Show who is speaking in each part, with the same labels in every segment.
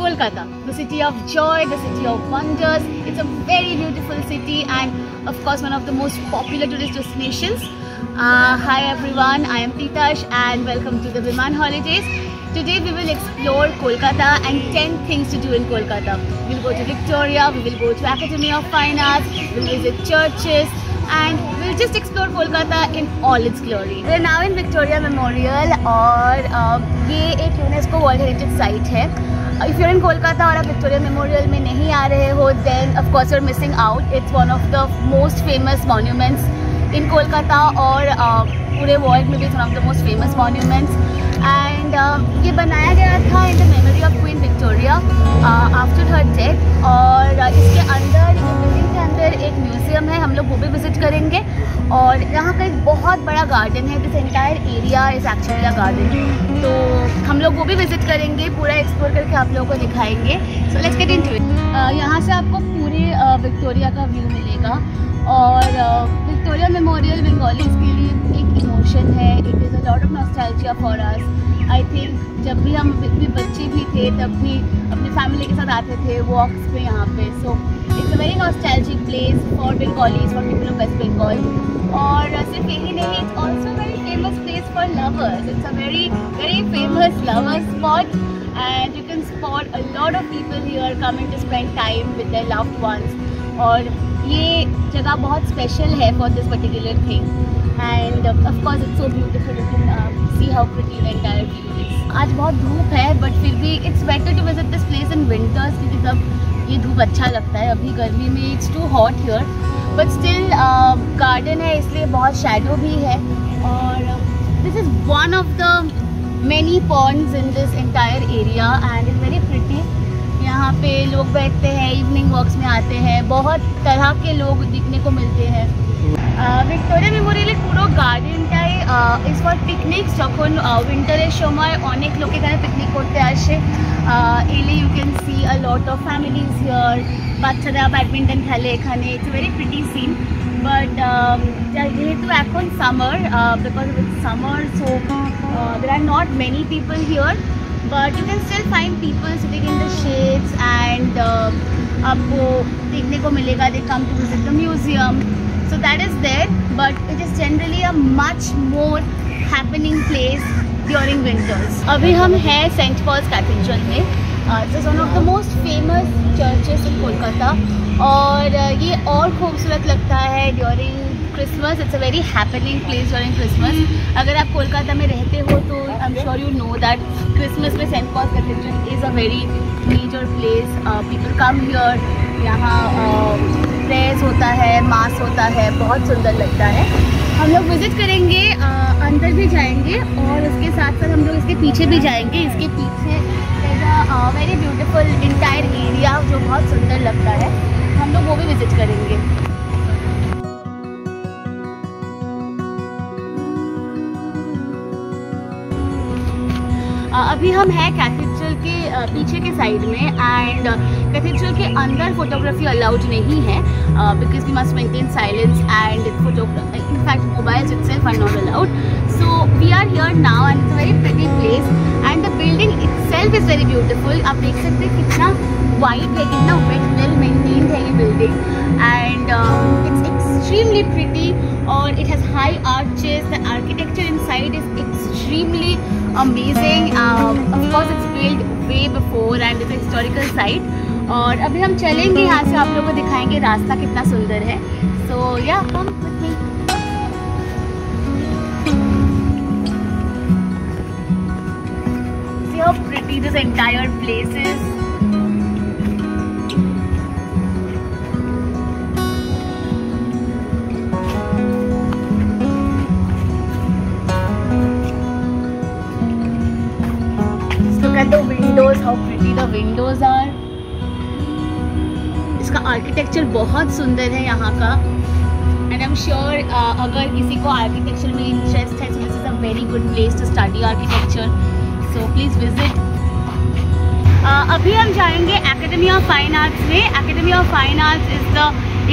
Speaker 1: Kolkata, the city of joy, the city of wonders. It's a very beautiful city and of course one of the most popular tourist destinations. Hi everyone, I am Titash and welcome to the Viman Holidays. Today we will explore Kolkata and 10 things to do in Kolkata. We will go to Victoria, we will go to Academy of Fine Arts, we will visit churches and we'll just explore Kolkata in all its glory. We are now in Victoria Memorial और ये एक UNESCO World Heritage Site है. If you're in Kolkata और आप Victoria Memorial में नहीं आ रहे हो, then of course you're missing out. It's one of the most famous monuments in Kolkata और पूरे world में भी it's one of the most famous monuments. And ये बनाया गया था in the memory of Queen Victoria after her death. और इसके अंदर ये बिल्डिंग के अंदर एक म्यूजियम है, हम लोग वो भी विजिट करेंगे. और यहाँ का एक बहुत बड़ा गार्डन है. This entire area is actually a garden, तो हम लोग वो भी विजिट करेंगे, पूरा एक्सप्लोर करके आप लोगों को दिखाएंगे. So let's get into it. यहाँ से आपको पूरे विक्टोरिया का व्यू मिलेगा. और विक्टोरिया मेमोरियल बंगालीज के लिए एक इमोशन है. It is a lot of nostalgia for us. I think जब भी हम बच्चे भी थे तब भी अपनी फैमिली के साथ आते थे वॉक्स पे यहाँ पे. So it's a very nostalgic place for Bengalis, for people of West Bengal. और सिर्फ यही नहीं, it's also very famous place for lovers. It's a very very famous lover spot and you can spot a lot of people here coming to spend time with their loved ones. और ये जगह बहुत special है for this particular thing. And of course it's so beautiful. You can see how pretty the entire view is. आज बहुत धूप है but फिर भी it's better to visit this place in winters क्योंकि तब ये धूप अच्छा लगता है. अभी गर्मी में it's too hot here but still garden है इसलिए बहुत shadow भी है. और this is one of the many ponds in this entire area and it's very pretty. यहाँ पे लोग बैठते हैं, इवनिंग वॉक्स में आते हैं, बहुत तरह के लोग दिखने को मिलते हैं. ভিক্টোরিয়া মেমোরিয়ালে পুরো গার্ডেনটাই ইজ ফর পিকনিকস. যখন উইন্টারের সময় অনেক লোক এখানে পিকনিক করতে আসে, এলে you can see a lot of families here. বাচ্চারা ব্যাডমিন্টন খেলে এখানে. It's very pretty scene. But যেহেতু এখন summer, because it's summer, so there are not many people here, but you can still find people sitting in the shades and आपको देखने को मिलेगा. They come to visit the museum, so that is there, but it is generally a much more happening place during winters. अभी हम हैं Saint Paul's cathedral में. This is one of the most famous churches in Kolkata और ये और खूबसूरत लगता है during Christmas. It's a very happening place during Christmas. अगर आप कोलकाता में रहते हो तो I am sure you know that Christmas में Saint Paul's cathedral is a very major place. People come here. यहाँ प्रेयर्स होता है, मास होता है, बहुत सुंदर लगता है. हम लोग विजिट करेंगे, अंदर भी जाएंगे और उसके साथ साथ हम लोग इसके पीछे भी जाएंगे. इसके पीछे वेरी ब्यूटीफुल इंटायर एरिया जो बहुत सुंदर लगता है. हम लोग वो भी विजिट करेंगे. अभी हम हैं कैथेड्रल के पीछे के साइड में एंड कैथेड्रल के अंदर फोटोग्राफी अलाउड नहीं है because we must maintain silence and photography in fact mobiles itself are not allowed. So we are here now and it's a very pretty place and the building itself is very beautiful. आप देख सकते हैं कितना white है, कितना well maintained है ये building and it's extremely pretty और it has high arches. The architecture inside is extremely amazing. Of course it's built way before and it's a historical site. और अभी हम चलेंगे यहाँ से, आप लोगों को दिखाएंगे रास्ता कितना सुंदर है. So yeah, come with me. See how pretty this entire place is. At the windows, how pretty the windows are. इसका आर्किटेक्चर बहुत सुंदर है यहाँ का and I'm sure अगर किसी को आर्किटेक्चर में इंटरेस्ट है, so this is a very good place to study architecture. So please visit. अभी हम जाएंगे Academy of Fine Arts में. Academy of Fine Arts is the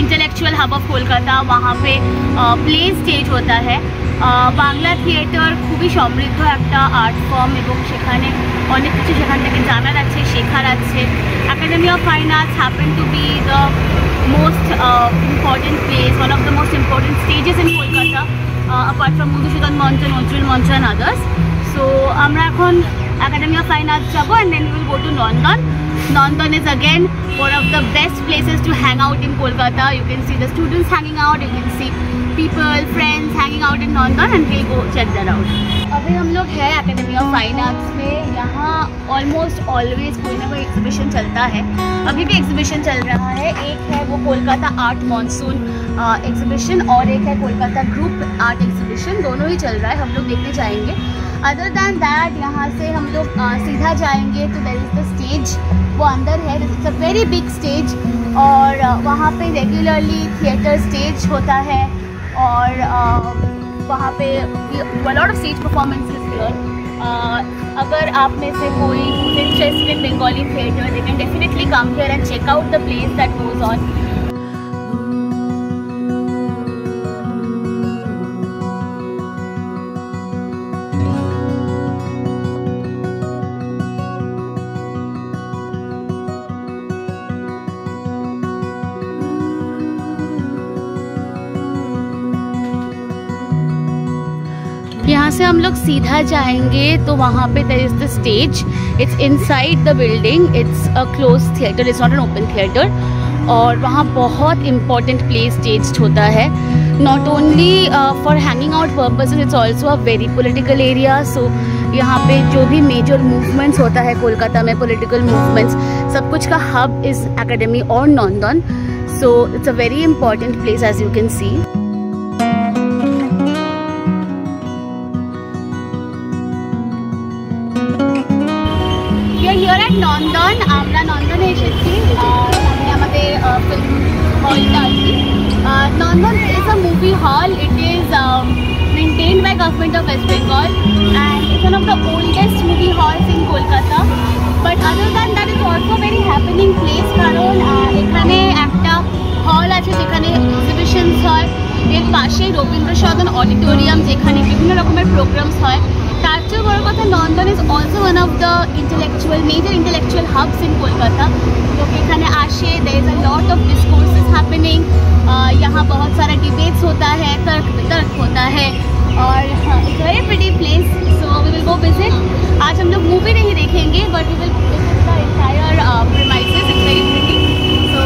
Speaker 1: intellectual hub of Kolkata, वहाँ पे प्ले स्टेज होता है। বাংলা থিয়েটার খুবই সমৃদ্ধ একটা আর্ট ফর্ম এবং সেখানে অনেক কিছু সেখান থেকে জানার আছে, শেখার আছে। Academy of fine arts happen to B the most important place, one of the most important stages in Kolkata apart from Madhusudan মঞ্চ, নজরুল মঞ্চ অ্যান্ড আদার্স। সো আমরা এখন Academy of Fine Arts যাবো and then we will go to Nandan. Nandan is again one of the best places to hang out in Kolkata. You can see the students hanging out, you can see people, friends hanging out in Nandan and we'll go check that out. अभी हम लोग है Academy of Fine Arts में। यहाँ almost always कोई ना कोई exhibition चलता है। अभी भी एग्जीबिशन चल रहा है। एक है वो कोलकाता आर्ट मानसून एग्जीबिशन और एक है कोलकाता ग्रुप आर्ट एग्जीबिशन, दोनों ही चल रहा है, हम लोग देखने जाएंगे। अदर दैन दैट यहाँ से हम लोग सीधा जाएंगे तो देयर इज़ द स्टेज, वो अंदर है। It's a very big stage और वहाँ पे रेगुलरली थिएटर स्टेज होता है और वहाँ पे lot of stage performances here. अगर आप में से कोई interested in Bengali theatre, they can definitely come here and check out the place that goes on. यहाँ से हम लोग सीधा जाएंगे तो वहाँ पे there is the stage. It's inside the building, it's a close theatre, it's not an open theatre. और वहाँ बहुत इम्पॉर्टेंट प्ले स्टेज होता है, not only for hanging out purposes, it's also a very political area. So यहाँ पे जो भी major movements होता है कोलकाता में, पोलिटिकल मूवमेंट्स, सब कुछ का हब इज़ एकेडमी और Nandan. So it's a very important place as you can see. Here at Nandan, আমরা নন্দনে এসেছি, সামনে আমাদের ফিল্ম হলটা আছে। Nandan is a movie hall. It is maintained by Government of West Bengal and it's one of the oldest movie halls in Kolkata. But other than that, it's also a very happening place কারণ এখানে একটা হল আছে যেখানে exhibitions হয়, এর পাশেই Rabindra Sadan auditorium যেখানে বিভিন্ন রকমের প্রোগ্রামস হয়। তার চেয়ে বড় কথা, Nandan is also one of the major intellectual hubs in Kolkata. लोग एखाने आशे, there is a lot of discourses happening. यहाँ बहुत सारा डिबेट्स होता है, तर्क वितर्क होता है और it's very pretty place. So we will go visit. आज हम लोग मूवी नहीं देखेंगे but we will visit the entire premises. It's very pretty. So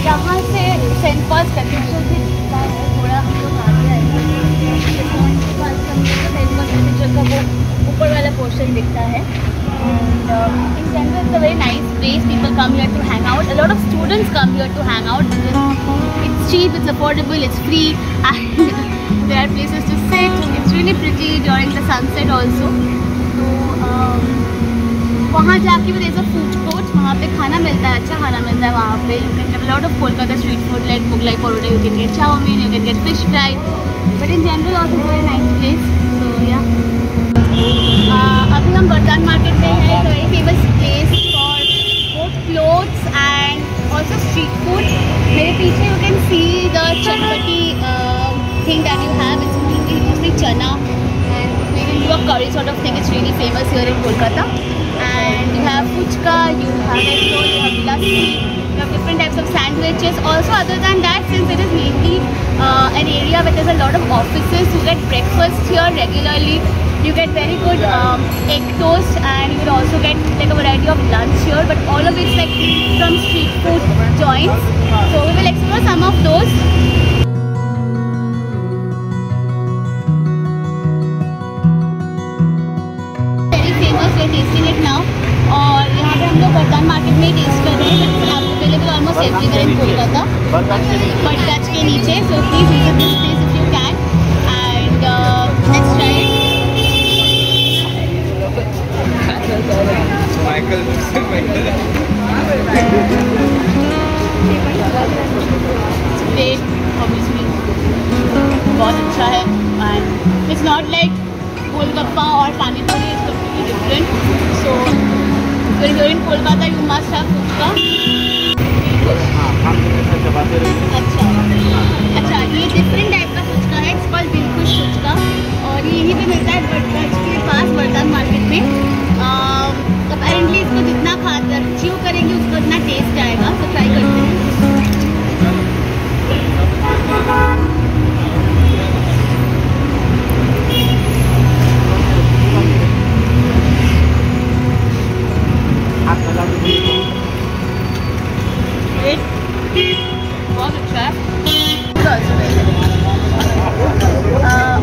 Speaker 1: यहाँ से सेंट पॉल्स कैथेड्रल भी दिखता है, थोड़ा हम लोग आगे आएंगे सेंट पॉल्स कैथेड्रल का वो ऊपर वाला पोर्शन दिखता है। And in general it's a very nice place, people come here to hang out, a lot of students come here to hang out because it's cheap, it's affordable, it's free and there are places to sit. It's really pretty during the sunset also. तो वहाँ जाके भी there is a food court, वहाँ पे खाना मिलता है, अच्छा खाना मिलता है वहाँ पे। You can get a lot of Kolkata street food like Mughlai paratha, you can get chowmein, you can get fish fry, but in general also very nice place. So yeah अभी हम बर्दान मार्केट में हैं, एक very famous place for both clothes and also street food. मेरे पीछे you can see the चटपटी thing that you have, it's mostly chana and we will do a curry sort of thing. It's really famous here in Kolkata. And you have puchka, you have egg roll, you have lassi, you have different types of sandwiches. Also, other than that, since it is mainly an area where there's a lot of offices, you get breakfast here regularly. You get very good egg toast, and you will also get like a variety of lunch here. But all of it's like from street food joints. So we will explore some of those. Testing it now और यहाँ पे हम लोग बर्दान market में ही test कर रहे हैं। Available almost everywhere in Kolkata but touch के नीचे। So please visit this place if you can and let's try it. Golgappa और पानी पूरी is completely different. So when you're in Kolkata you must have fuchka. अच्छा ये डिफरेंट टाइप का फुचका है. It's called Dilkhush phuchka और ये यहीं पे मिलता है बटगंज के पास बर्तन मार्केट में. अपेरेंटली इसको जितना च्यू करेंगे उसको उतना टेस्ट आएगा. तो ट्राई करते हैं. बहुत अच्छा है.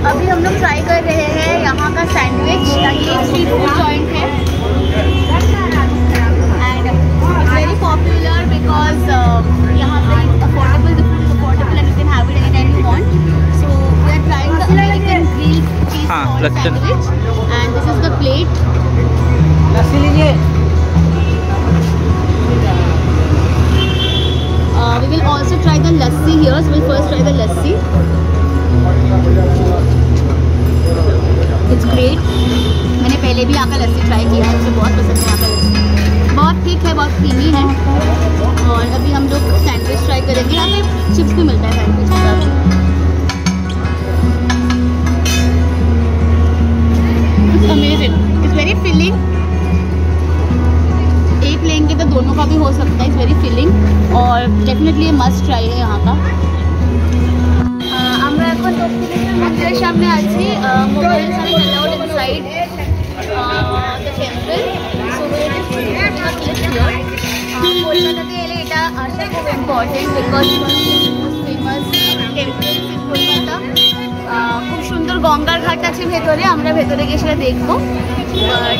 Speaker 1: अभी हम लोग ट्राई कर रहे हैं यहाँ का सैंडविच. ये स्ट्रीट फूड जॉइंट है and it's very popular because यहाँ पे affordable, the food is affordable and you can have it any time you want. So we are trying the American grilled cheese sandwich and this is the plate. We will also try the lassi here. So we'll first try the lassi. It's great. मैंने पहले भी यहाँ का लस्सी try किया है. मुझे बहुत पसंद है यहाँ का लस्सी. बहुत ठीक है, बहुत क्रीमी है. और अभी हम लोग सैंडविच ट्राई करेंगे. यहाँ पे चिप्स भी मिलता है सैंडविच के साथ. It's amazing. It's very filling. एक लेंगे तो दोनों का भी हो सकता है. इट्स वेरी फिलिंग और डेफिनेटली मस्ट ट्राई है यहाँ का. আমরা এখন দক্ষিণেশ্বর মন্দিরের সামনে আছি. মোবাইল সাথে allowed inside the temple. So we are just taking a clip here. কলকাতাতে এলে এটা আসা খুব important because famous temple in Kolkata. খুব সুন্দর গঙ্গার ঘাট আছে ভেতরে. আমরা ভেতরে গিয়ে সেটা দেখবো. বাট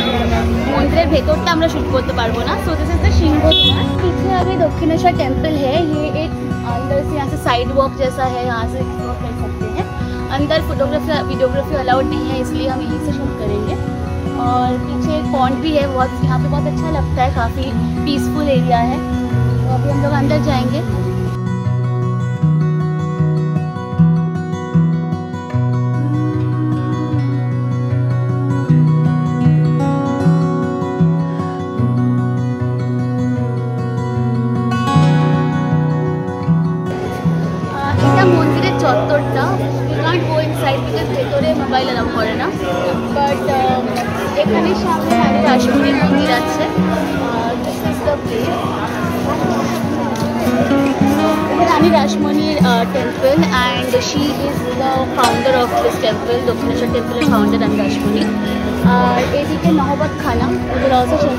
Speaker 1: मंदिर भेतरটা আমরা শুট করতে পারবো না. So this is the Singhadwar. पीछे अभी दक्षिणेश्वर टेम्पल है. ये एक अंदर से यहाँ से साइड वॉक जैसा है. यहाँ से एक्सप्लोर कर सकते हैं. अंदर फोटोग्राफी वीडियोग्राफी अलाउड नहीं है इसलिए हम यहीं से शूट करेंगे. और पीछे एक पॉन्ड भी है. बहुत यहाँ पे बहुत अच्छा लगता है. काफ़ी पीसफुल एरिया है. तो अभी हम लोग अंदर जाएंगे. মন্দিরের চত্বরটা we can't go inside because ভেতরে মোবাইল অ্যালাউ করে না. বাট এখানে সামনে রানী রাসমণি মন্দির আছে. This is the place. Rani রাসমণির temple and she is the founder of this temple. Dakshineswar টেম্পলের ফাউন্ডার রানী রাসমণি. আর এদিকে নহবত খানা. ওদের অলসো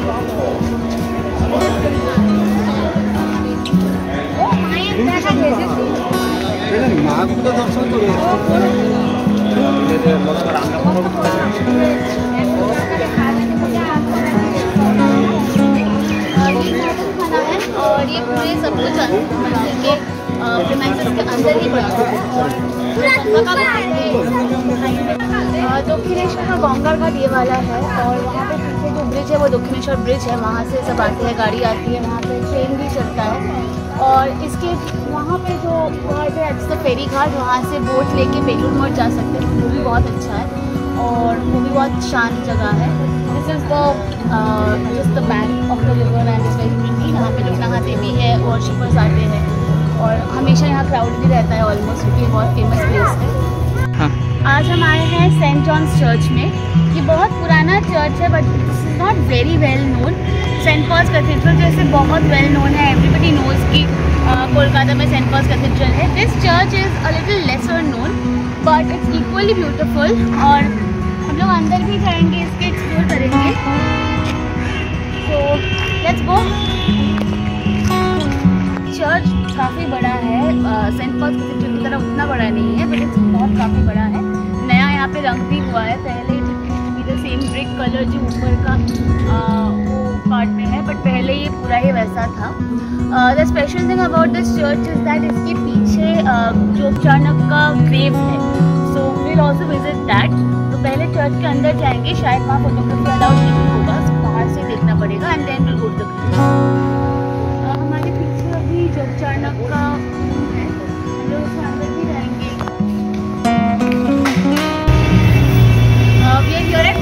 Speaker 2: মাগুলো দর্শন করে
Speaker 1: और ये पूरे सब कुछ मंदिर के प्रीमाइसेस के अंदर ही पड़ा है. दक्षिणेश्वर का गंगार घाट ये वाला है. और वहाँ पे पीछे जो ब्रिज है वो दक्षिणेश्वर ब्रिज है. वहाँ से सब आते हैं, गाड़ी आती है. वहाँ पे ट्रेन भी चलता है. और इसके वहाँ पे जो घाट है अच्छा फेरी घाट, वहाँ से बोट लेके बेलूर मठ जा सकते हैं. वो भी बहुत अच्छा है और वो भी बहुत शांत जगह है. This is the just the bank of the river and it's very pretty. यहाँ पे लोग नहाते भी है, वर्शिपर्स आते हैं और हमेशा यहाँ क्राउड भी रहता है ऑलमोस्ट, क्योंकि बहुत फेमस प्लेस है. आज हम आए हैं सेंट जॉन्स चर्च में. ये बहुत पुराना चर्च है but this is not very well known. Saint Paul's Cathedral जैसे बहुत वेल नोन है. एवरीबडी नोज कि कोलकाता में सेंट पॉल्स कैथेड्रल है. This church is a little lesser known but it's equally beautiful. और हम लोग अंदर भी जाएंगे, इसके एक्सप्लोर करेंगे. So let's go. चर्च काफ़ी बड़ा है. सेंट पॉल्स कैथेड्रल की तरह उतना बड़ा नहीं है बट इट्स बहुत काफ़ी बड़ा है. नया यहाँ पे रंग भी हुआ है. पहले द सेम ब्रिक कलर जो ऊपर का वो पार्ट में है बट पहले ये पूरा ही वैसा था. The special thing about this church is that इसके पीछे जो चाणक्य का ग्रेव है. So will also visit that. तो पहले चर्च के अंदर जाएंगे. शायद वहाँ फोटोग्राफी अलाउड नहीं होगा, बाहर से देखना पड़ेगा and then will go to the grave. हमारे पीछे अभी जो चाणक्य का है हम लोग उसके अंदर भी जाएंगे. We are here at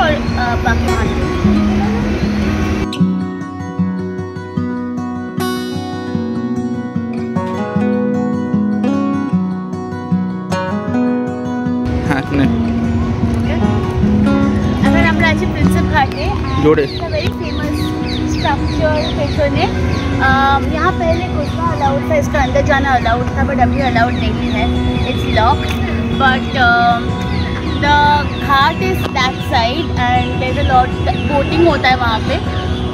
Speaker 1: और बाकी वहाँ अगर हम आज प्रिंसेप घाटे जोड़े वेरी फेमस स्ट्रक्चर पेट्रोने यहाँ पहले घुसना अलाउड था, इसका अंदर जाना अलाउड था, बट अभी अलाउड नहीं है, it's lock. But the ghat is that side and there is a lot boating होता है वहाँ पे.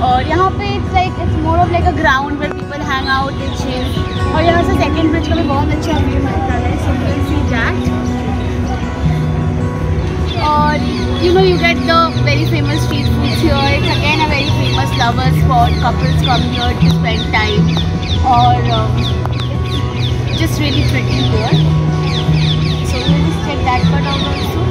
Speaker 1: और यहाँ पे it's more of like a ground where people hang out and chill. और यहाँ से सेकेंड ब्रिज का भी बहुत अच्छा व्यू मिलता है, so you can see that. और you know, you get the very famous street foods here. It's again a very famous lover spot. Couples come here to spend time, or it's just really pretty here. So we'll just check that part out also.